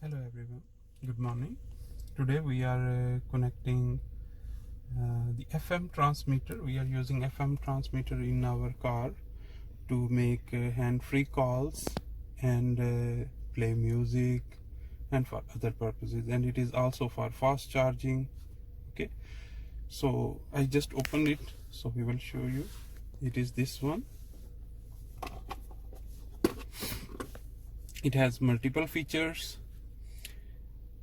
Hello everyone, good morning. Today we are connecting the FM transmitter. We are using FM transmitter in our car to make hand-free calls and play music and for other purposes, and it is also for fast charging. Okay, so I just opened it, so we will show you. It is this one. It has multiple features.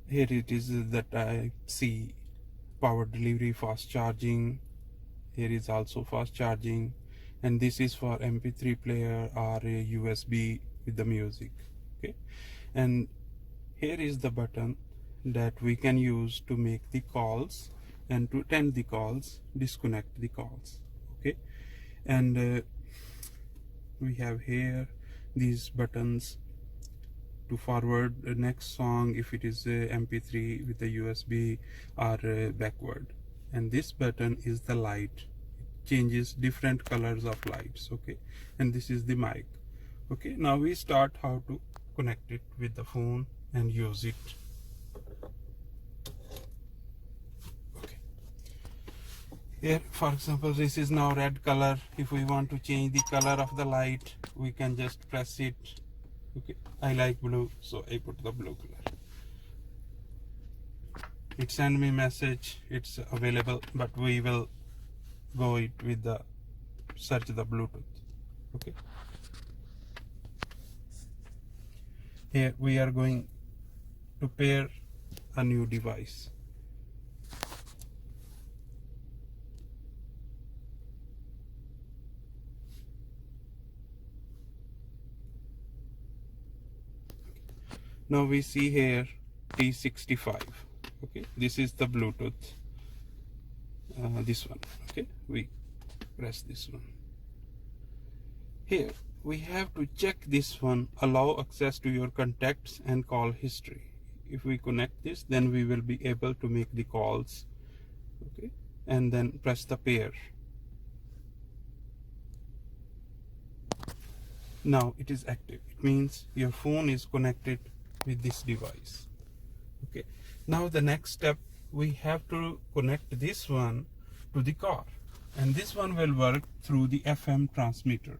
Here it is the Type C power delivery, fast charging. Here is also fast charging, and this is for MP3 player or a USB with the music. Okay, and here is the button that we can use to make the calls and to end the calls, disconnect the calls. Okay, and we have here these buttons to forward the next song if it is a MP3 with a USB or backward. And this button is the light. It changes different colors of lights. Okay, and this is the mic. Okay, now we start how to connect it with the phone and use it. Okay, here for example, this is now red color. If we want to change the color of the light, we can just press it. Okay, I like blue, so I put the blue color. It send me message, it's available, but we will go it with the search the Bluetooth. Okay, here we are going to pair a new device. Now we see here T65. Okay, this is the Bluetooth, this one. Okay, we press this one. Here we have to check this one, allow access to your contacts and call history. If we connect this, then we will be able to make the calls. Okay, and then press the pair. Now it is active. It means your phone is connected with this device. Okay, now the next step, we have to connect this one to the car, and this one will work through the FM transmitter.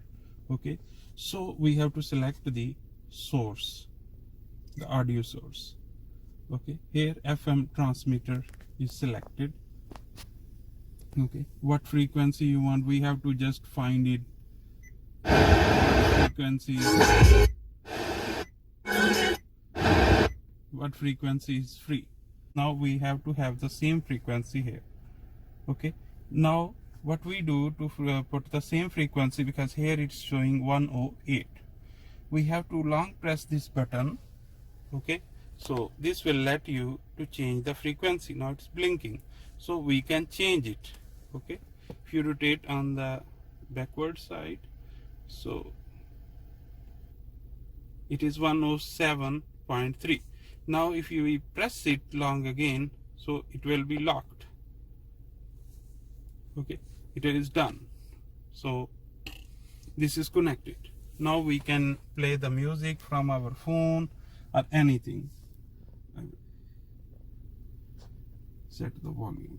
Okay, so we have to select the source, the audio source. Okay, here FM transmitter is selected. Okay, what frequency you want, we have to just find it. Frequency, what frequency is free. Now we have to have the same frequency here. Okay, now what we do to put the same frequency, because here it's showing 108, we have to long press this button. Okay, so this will let you to change the frequency. Now it's blinking, so we can change it. Okay, if you rotate on the backward side, so it is 107.3. Now if you press it long again, so it will be locked. Okay, it is done. So this is connected. Now we can play the music from our phone or anything. Set the volume.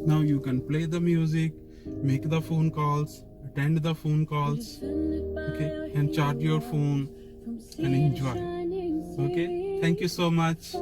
Now you can play the music, make the phone calls, attend the phone calls, okay, and charge your phone and enjoy. Okay, thank you so much.